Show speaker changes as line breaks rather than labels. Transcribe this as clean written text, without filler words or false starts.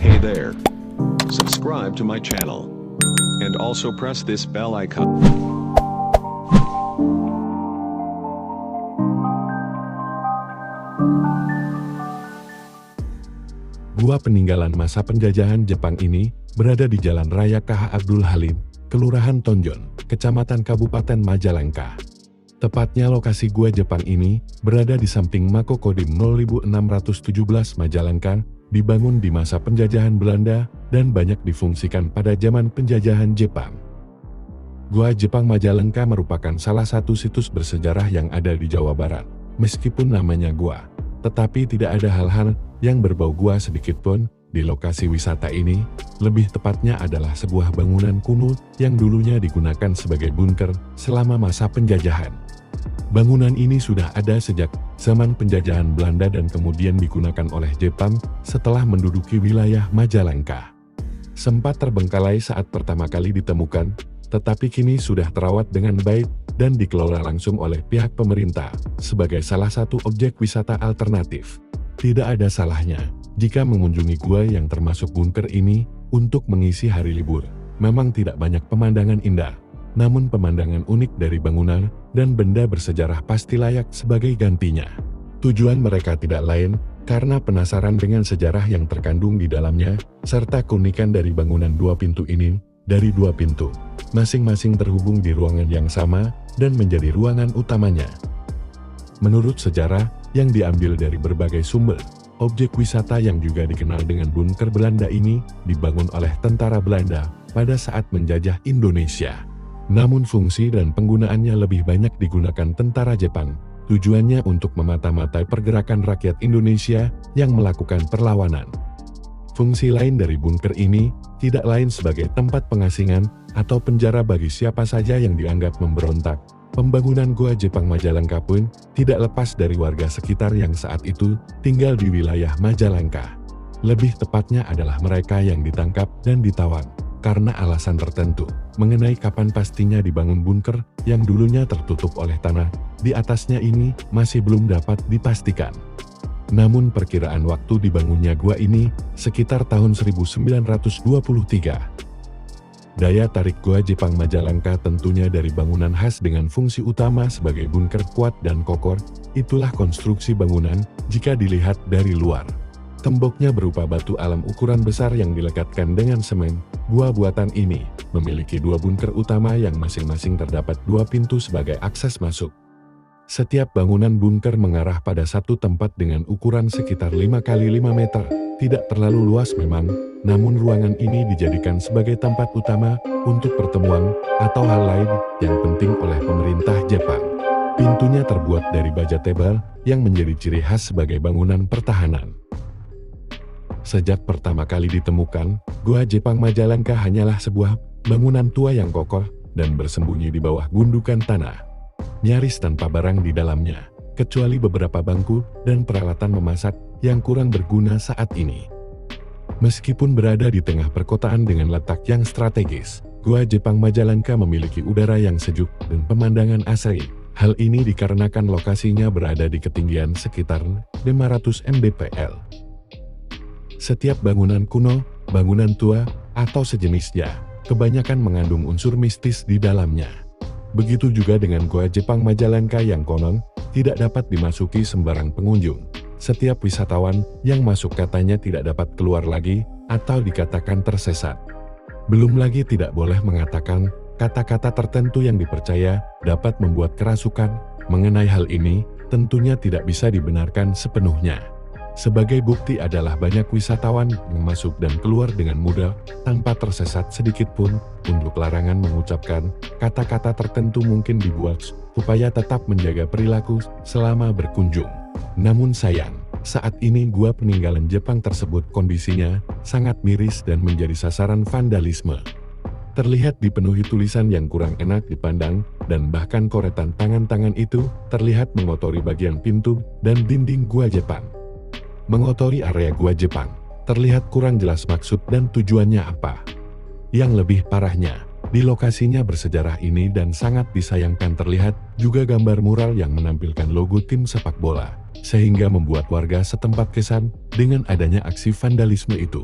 Hey there. Subscribe to my channel. And also press this bell icon.
Gua peninggalan masa penjajahan Jepang ini berada di Jalan Raya KH Abdul Halim, Kelurahan Tonjon, Kecamatan Kabupaten Majalengka. Tepatnya lokasi gua Jepang ini berada di samping Mako Kodim 0617 Majalengka, dibangun di masa penjajahan Belanda dan banyak difungsikan pada zaman penjajahan Jepang. Gua Jepang Majalengka merupakan salah satu situs bersejarah yang ada di Jawa Barat. Meskipun namanya gua, tetapi tidak ada hal-hal yang berbau gua sedikitpun di lokasi wisata ini. Lebih tepatnya adalah sebuah bangunan kuno yang dulunya digunakan sebagai bunker selama masa penjajahan. Bangunan ini sudah ada sejak zaman penjajahan Belanda dan kemudian digunakan oleh Jepang setelah menduduki wilayah Majalengka. Sempat terbengkalai saat pertama kali ditemukan, tetapi kini sudah terawat dengan baik dan dikelola langsung oleh pihak pemerintah sebagai salah satu objek wisata alternatif. Tidak ada salahnya jika mengunjungi gua yang termasuk bunker ini untuk mengisi hari libur. Memang tidak banyak pemandangan indah, namun pemandangan unik dari bangunan dan benda bersejarah pasti layak sebagai gantinya. Tujuan mereka tidak lain karena penasaran dengan sejarah yang terkandung di dalamnya, serta keunikan dari bangunan dua pintu ini. Dari dua pintu, masing-masing terhubung di ruangan yang sama dan menjadi ruangan utamanya. Menurut sejarah yang diambil dari berbagai sumber, objek wisata yang juga dikenal dengan bunker Belanda ini dibangun oleh tentara Belanda pada saat menjajah Indonesia. Namun fungsi dan penggunaannya lebih banyak digunakan tentara Jepang. Tujuannya untuk memata-matai pergerakan rakyat Indonesia yang melakukan perlawanan. Fungsi lain dari bunker ini tidak lain sebagai tempat pengasingan atau penjara bagi siapa saja yang dianggap memberontak. Pembangunan gua Jepang Majalengka pun tidak lepas dari warga sekitar yang saat itu tinggal di wilayah Majalengka. Lebih tepatnya adalah mereka yang ditangkap dan ditawan karena alasan tertentu mengenai kapan pastinya dibangun bunker yang dulunya tertutup oleh tanah di atasnya ini masih belum dapat dipastikan. Namun perkiraan waktu dibangunnya gua ini sekitar tahun 1923. Daya tarik gua Jepang Majalengka tentunya dari bangunan khas dengan fungsi utama sebagai bunker kuat dan kokoh. Itulah konstruksi bangunan jika dilihat dari luar. Temboknya berupa batu alam ukuran besar yang dilekatkan dengan semen. Gua buatan ini memiliki dua bunker utama yang masing-masing terdapat dua pintu sebagai akses masuk. Setiap bangunan bunker mengarah pada satu tempat dengan ukuran sekitar 5 x 5 meter. Tidak terlalu luas memang, namun ruangan ini dijadikan sebagai tempat utama untuk pertemuan atau hal lain yang penting oleh pemerintah Jepang. Pintunya terbuat dari baja tebal yang menjadi ciri khas sebagai bangunan pertahanan. Sejak pertama kali ditemukan, gua Jepang Majalengka hanyalah sebuah bangunan tua yang kokoh dan bersembunyi di bawah gundukan tanah. Nyaris tanpa barang di dalamnya, kecuali beberapa bangku dan peralatan memasak yang kurang berguna saat ini. Meskipun berada di tengah perkotaan dengan letak yang strategis, gua Jepang Majalengka memiliki udara yang sejuk dan pemandangan asri. Hal ini dikarenakan lokasinya berada di ketinggian sekitar 500 mdpl. Setiap bangunan kuno, bangunan tua, atau sejenisnya, kebanyakan mengandung unsur mistis di dalamnya. Begitu juga dengan gua Jepang Majalengka yang konon tidak dapat dimasuki sembarang pengunjung. Setiap wisatawan yang masuk katanya tidak dapat keluar lagi atau dikatakan tersesat. Belum lagi tidak boleh mengatakan kata-kata tertentu yang dipercaya dapat membuat kerasukan. Mengenai hal ini, tentunya tidak bisa dibenarkan sepenuhnya. Sebagai bukti adalah banyak wisatawan yang masuk dan keluar dengan mudah tanpa tersesat sedikit pun. Untuk larangan mengucapkan kata-kata tertentu mungkin dibuat supaya tetap menjaga perilaku selama berkunjung. Namun sayang, saat ini gua peninggalan Jepang tersebut kondisinya sangat miris dan menjadi sasaran vandalisme. Terlihat dipenuhi tulisan yang kurang enak dipandang, dan bahkan koretan tangan-tangan itu terlihat mengotori bagian pintu dan dinding gua Jepang. Mengotori area gua Jepang, terlihat kurang jelas maksud dan tujuannya apa. Yang lebih parahnya, di lokasinya bersejarah ini dan sangat disayangkan terlihat juga gambar mural yang menampilkan logo tim sepak bola, sehingga membuat warga setempat kesan dengan adanya aksi vandalisme itu.